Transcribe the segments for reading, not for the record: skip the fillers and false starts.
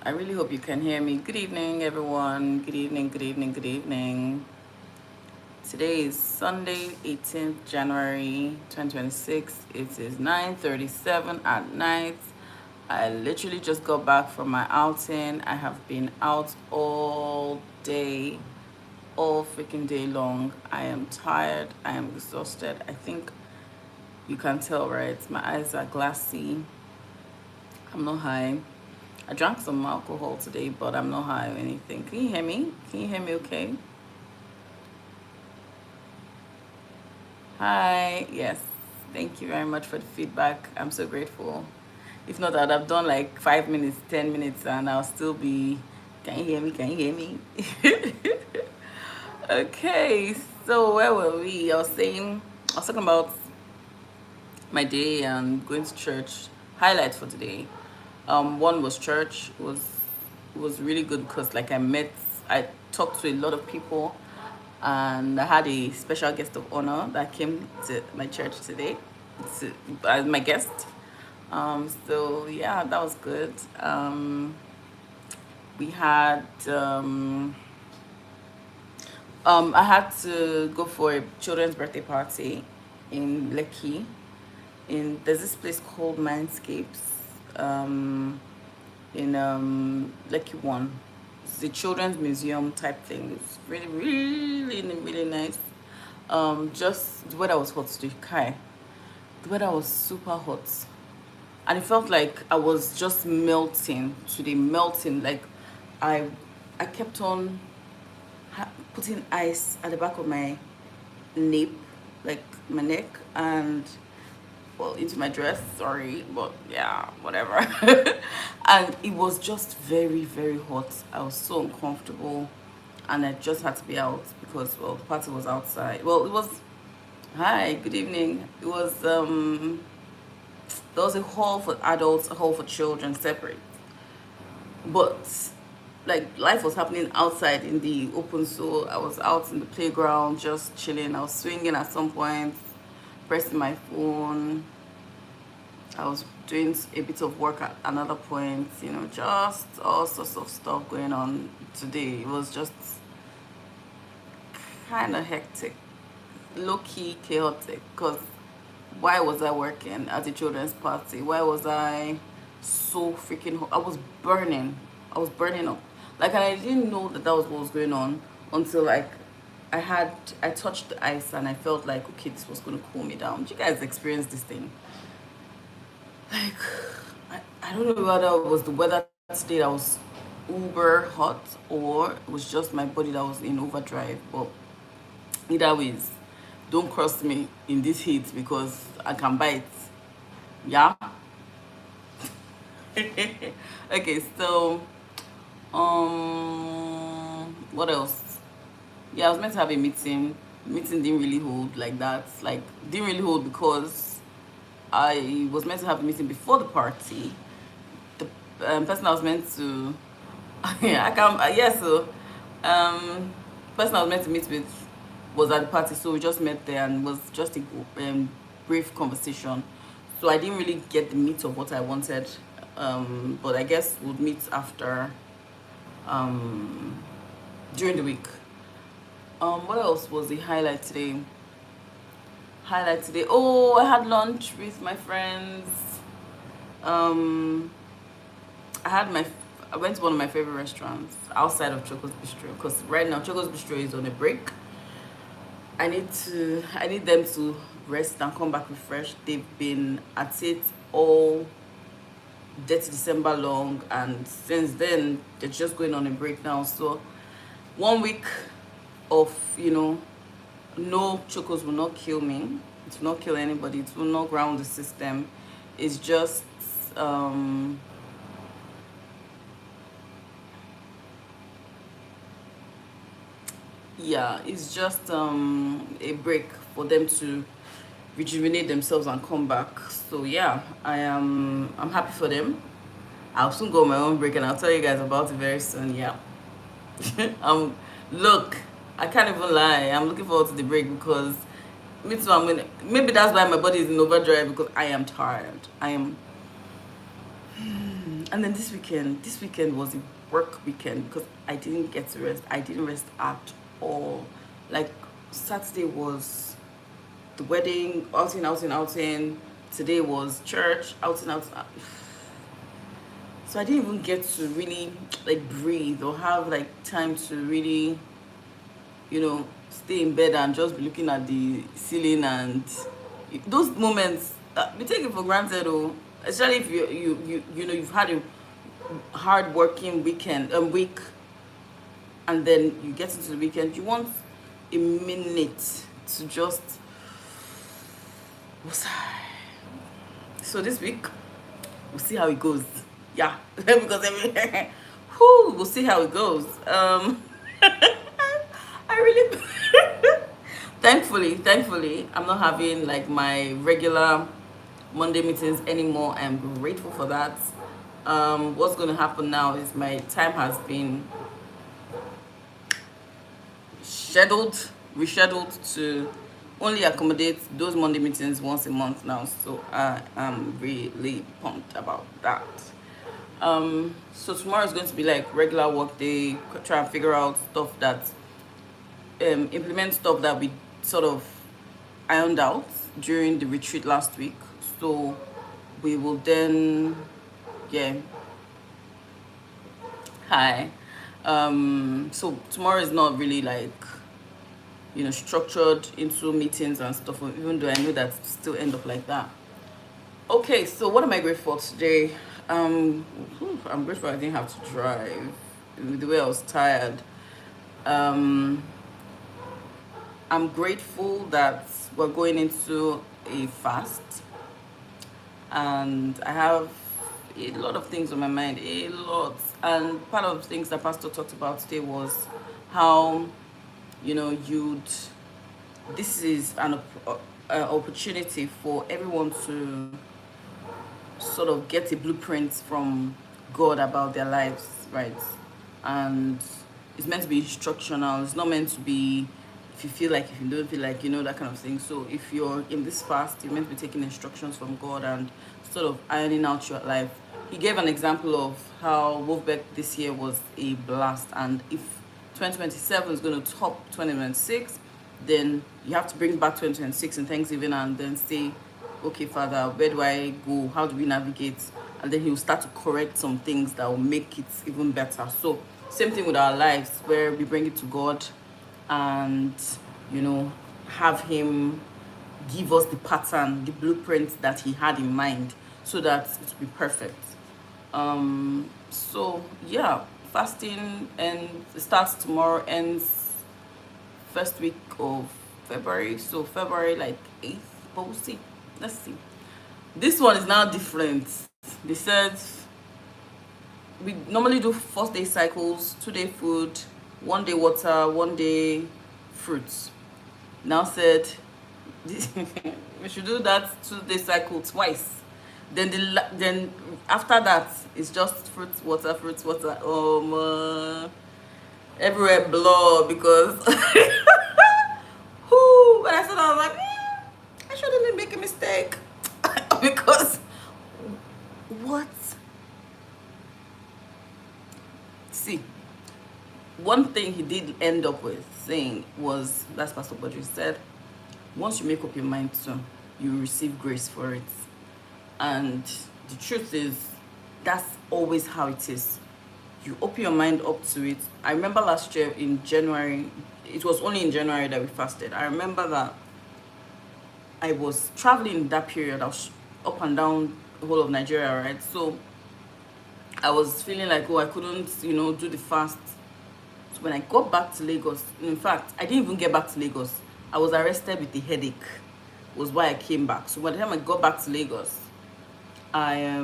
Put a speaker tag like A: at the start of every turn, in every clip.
A: I really hope you can hear me. Good evening, everyone. Good evening, good evening, good evening. Today is Sunday, 18th January 2026. It is 9:37 at night. I literally just got back from my outing. I have been out all day, all freaking day long. I am tired. I am exhausted. I think you can tell, right? My eyes are glassy. I'm not high. I drank some alcohol today, but I'm not high or anything. Can you hear me? Can you hear me okay? Hi. Yes. Thank you very much for the feedback. I'm so grateful. If not, I'd have done like 5 minutes, 10 minutes, and I'll still be. Can you hear me? Can you hear me? Okay. So where were we? I was talking about my day and going to church. Highlights for today. One was church. Was really good because I talked to a lot of people, and I had a special guest of honor that came to my church today, as my guest. So yeah, that was good. We had I had to go for a children's birthday party in Lekki. There's this place called Mindscapes. Um, in Lucky One. It's a children's museum type thing. It's really, really, really nice. Just the weather was hot today. Kai. The weather was super hot. And it felt like I was just melting today, melting. Like I I kept on putting ice at the back of my nape, like my neck, and well, into my dress, sorry, but yeah, whatever. And it was just very, very hot. I was so uncomfortable, and I just had to be out because, well, the party was outside. Well, it was, hi, good evening. It was, there was a hall for adults, a hall for children, separate. But like life was happening outside in the open, so I was out in the playground just chilling. I was swinging at some point, pressing my phone. I was doing a bit of work at another point, just all sorts of stuff going on today. It was just kind of hectic, low-key chaotic, because why was I working at a children's party? Why was I so freaking hot? I was burning. I was burning up. Like, and I didn't know that that was what was going on until, like, I touched the ice and I felt like, okay, this was going to cool me down. Did you guys experience this thing? Like, I don't know whether it was the weather today that was uber hot or it was just my body that was in overdrive. But either ways, don't cross me in this heat because I can bite. Yeah. Okay, so what else? Yeah, I was meant to have a meeting. Meeting didn't really hold like that. Like, didn't really hold because I was meant to have a meeting before the party. The person I was meant to, yeah, I can, yeah, so, person I was meant to meet with was at the party, so we just met there and it was just a brief conversation. So I didn't really get the meat of what I wanted, but I guess we'll meet after, during the week. What else was the highlight today? Oh, I had lunch with my friends. um I went to one of my favorite restaurants outside of Choco's Bistro because right now Choco's Bistro is on a break. I need them to rest and come back refreshed. They've been at it all dirty December long, and since then they're just going on a break now. So 1 week of no chocos will not kill me. It will not kill anybody. It will not ground the system. It's just yeah, it's just a break for them to rejuvenate themselves and come back. So yeah, I'm happy for them. I'll soon go on my own break and I'll tell you guys about it very soon. Yeah. Look, I can't even lie. I'm looking forward to the break because me too. Maybe that's why my body is in overdrive because I am tired. And then this weekend was a work weekend because I didn't get to rest. I didn't rest at all. Like Saturday was the wedding, outing, outing, outing. Today was church, outing, outing. So I didn't even get to really like breathe or have like time to really, stay in bed and just be looking at the ceiling, and those moments we take it for granted. Oh, especially if you've had a hard working week, and then you get into the weekend, you want a minute to just. So this week we'll see how it goes. Yeah, because we'll see how it goes. I really thankfully I'm not having like my regular Monday meetings anymore. I'm grateful for that. What's going to happen now is my time has been rescheduled to only accommodate those Monday meetings once a month now. So I am really pumped about that. So tomorrow is going to be like regular work day, try and figure out stuff that implement stuff that we sort of ironed out during the retreat last week. So we will then, yeah. Hi. So tomorrow is not really like, structured into meetings and stuff, even though I know that still end up like that. Okay, so what am I grateful for today? I'm grateful I didn't have to drive. The way I was tired. I'm grateful that we're going into a fast, and I have a lot of things on my mind, a lot. And part of the things that Pastor talked about today was how, you'd this is an opportunity for everyone to sort of get a blueprint from God about their lives, right? And it's meant to be instructional. It's not meant to be if you don't feel like, that kind of thing. So if you're in this fast, you're meant to be taking instructions from God and sort of ironing out your life. He gave an example of how Wolfbeck this year was a blast, and if 2027 is going to top 2026, then you have to bring back 2026 in Thanksgiving and then say, okay, Father, where do I go? How do we navigate? And then he'll start to correct some things that will make it even better. So same thing with our lives, where we bring it to God and, have him give us the pattern, the blueprint that he had in mind, so that it will be perfect. So yeah, fasting and starts tomorrow, ends first week of February. So February like 8th, but we'll see. Let's see. This one is now different. They said we normally do 4-day cycles, 2-day food, 1-day water, 1-day fruits. Now said we should do that 2-day cycle twice. Then after that it's just fruits, water. Everywhere blood, because when I said I was like, I shouldn't make a mistake. Because what? See, one thing he did end up with saying was, that's Pastor Bodri said, once you make up your mind to, you receive grace for it. And the truth is, that's always how it is. You open your mind up to it. I remember last year in January, it was only in January that we fasted. I remember that I was traveling in that period. I was up and down the whole of Nigeria, right? So I was feeling like, I couldn't, do the fast. So when I got back to Lagos, in fact, I didn't even get back to Lagos. I was arrested with a headache, was why I came back. So by the time I got back to Lagos, I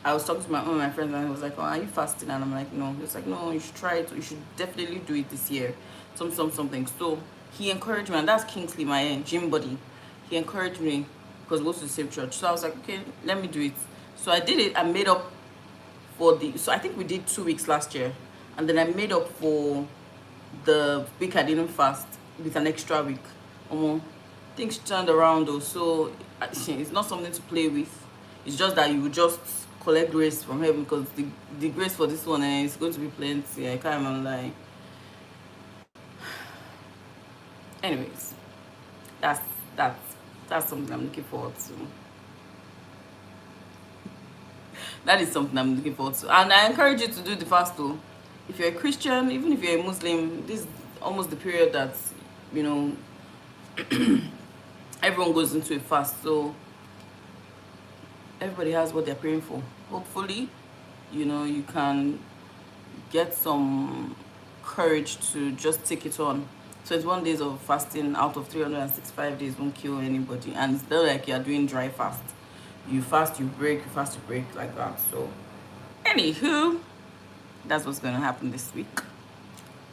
A: was talking to one of my friends, and he was like, are you fasting? And I'm like, no. He was like, no, you should try it. You should definitely do it this year. Something. So he encouraged me, and that's Kingsley, my gym buddy. He encouraged me because we go to the same church. So I was like, okay, let me do it. So I did it. I made up for so I think we did 2 weeks last year. And then I made up for the week I didn't fast with an extra week. Things turned around though. So it's not something to play with. It's just that you will just collect grace from heaven, because the grace for this one is going to be plenty. I can't even lie. Anyways, that's that's that's something I'm looking forward to. That is something I'm looking forward to. And I encourage you to do the fast too. If you're a Christian, even if you're a Muslim, this is almost the period that, you know, everyone goes into a fast. So everybody has what they're praying for. Hopefully, you know, you can get some courage to just take it on. 21 days of fasting out of 365 days won't kill anybody. And it's not like you're doing dry fast. You fast, you break, you fast, you break, like that. So, anywho, that's what's going to happen this week.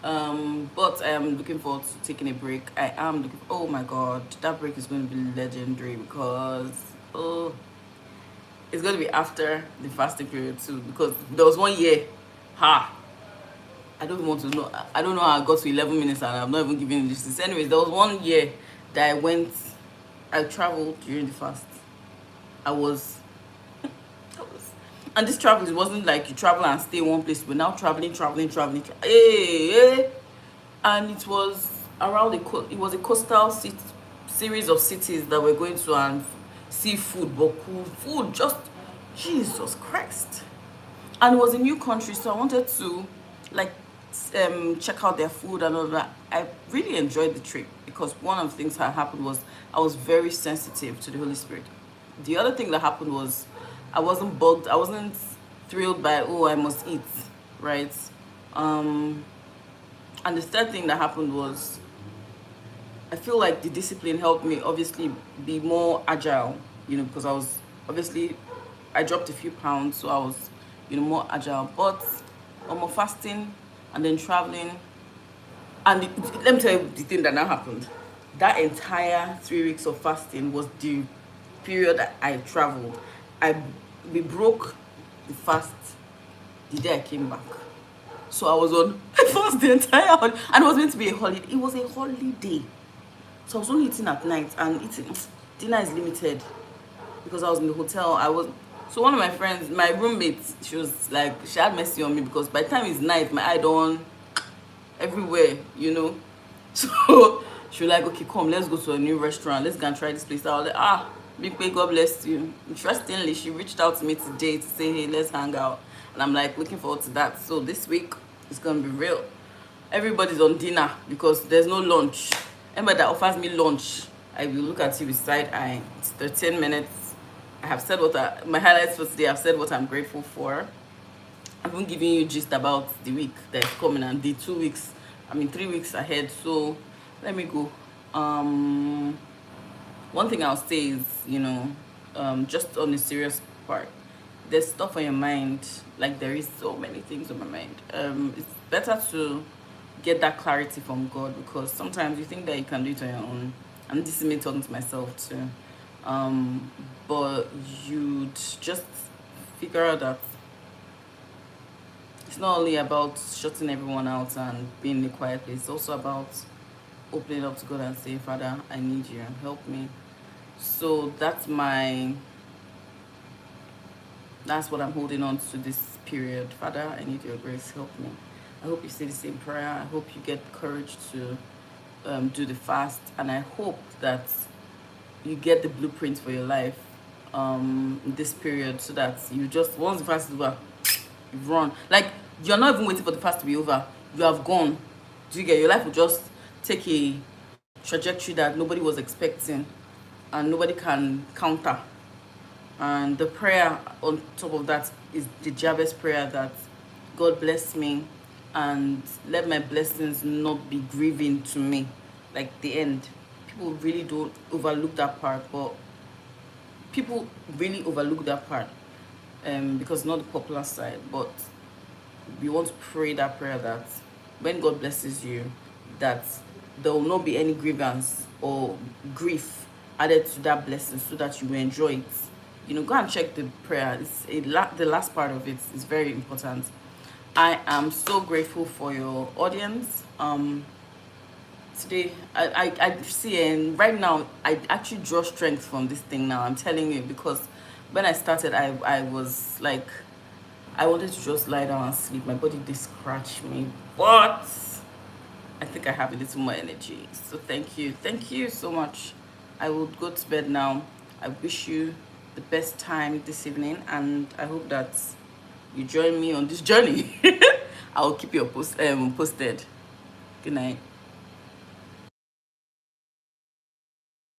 A: But I am looking forward to taking a break. I am looking, oh my god, that break is going to be legendary, because it's going to be after the fasting period too, because there was 1 year, I don't even want to know. I don't know how I got to 11 minutes and I'm not even giving this. Anyways, there was 1 year that I traveled during the fast. I was, and this travel, it wasn't like you travel and stay in one place. We're now traveling. Hey. And it was around it was a coastal series of cities that we're going to, and see food, but cool food, just Jesus Christ. And it was a new country, so I wanted to like check out their food and all that. I really enjoyed the trip, because one of the things that happened was I was very sensitive to the Holy Spirit. The other thing that happened was I wasn't bugged. I wasn't thrilled by, oh, I must eat, right? And the third thing that happened was I feel like the discipline helped me obviously be more agile, you know, because I dropped a few pounds, so I was, you know, more agile. But more fasting and then traveling, and let me tell you the thing that now happened. That entire 3 weeks of fasting was the period that I traveled. We broke the fast the day I came back. So I was on fast the entire holiday, and it was meant to be a holiday. It was a holiday. So I was only eating at night, and dinner is limited, because I was in the hotel. So one of my friends, my roommate, she was like, she had mercy on me, because by the time it's night, my eye don't everywhere, you know. So she was like, okay, come, let's go to a new restaurant. Let's go and try this place. I was like, Big Pay, God bless you. Interestingly, she reached out to me today to say, hey, let's hang out. And I'm like, looking forward to that. So this week, it's going to be real. Everybody's on dinner, because there's no lunch. Anybody that offers me lunch, I will look at you with side eye. It's 13 minutes. I have said my highlights for today. I've said what I'm grateful for. I've been giving you gist about the week that's coming, and the 3 weeks ahead. So let me go. One thing I'll say is, you know, just on a serious part, there's stuff on your mind. Like, there is so many things on my mind. It's better to get that clarity from God, because sometimes you think that you can do it on your own. And this is me talking to myself too. But you'd just figure out that it's not only about shutting everyone out and being in a quiet place. It's also about opening up to God and saying, Father, I need you, help me. So that's what I'm holding on to this period. Father, I need your grace, help me. I hope you say the same prayer. I hope you get courage to do the fast, and I hope that you get the blueprint for your life in this period, so that you just, once the fast is over, you've run. Like, you're not even waiting for the fast to be over. You have gone. Do you get? Your life will just take a trajectory that nobody was expecting, and nobody can counter. And the prayer on top of that is the Jabez prayer, that God bless me and let my blessings not be grieving to me. Like, the end. People really don't overlook that part, but people really overlook that part because it's not the popular side. But we want to pray that prayer, that when God blesses you, that there will not be any grievance or grief added to that blessing, so that you will enjoy it. You know, go and check the prayer. The last part of it is very important. I am so grateful for your audience. Today, I see, and right now, I actually draw strength from this thing now. I'm telling you, because when I started, I was like, I wanted to just lie down and sleep. My body did scratch me, but I think I have a little more energy. So thank you so much. I will go to bed now. I wish you the best time this evening, and I hope that you join me on this journey. I'll keep you posted. Good night.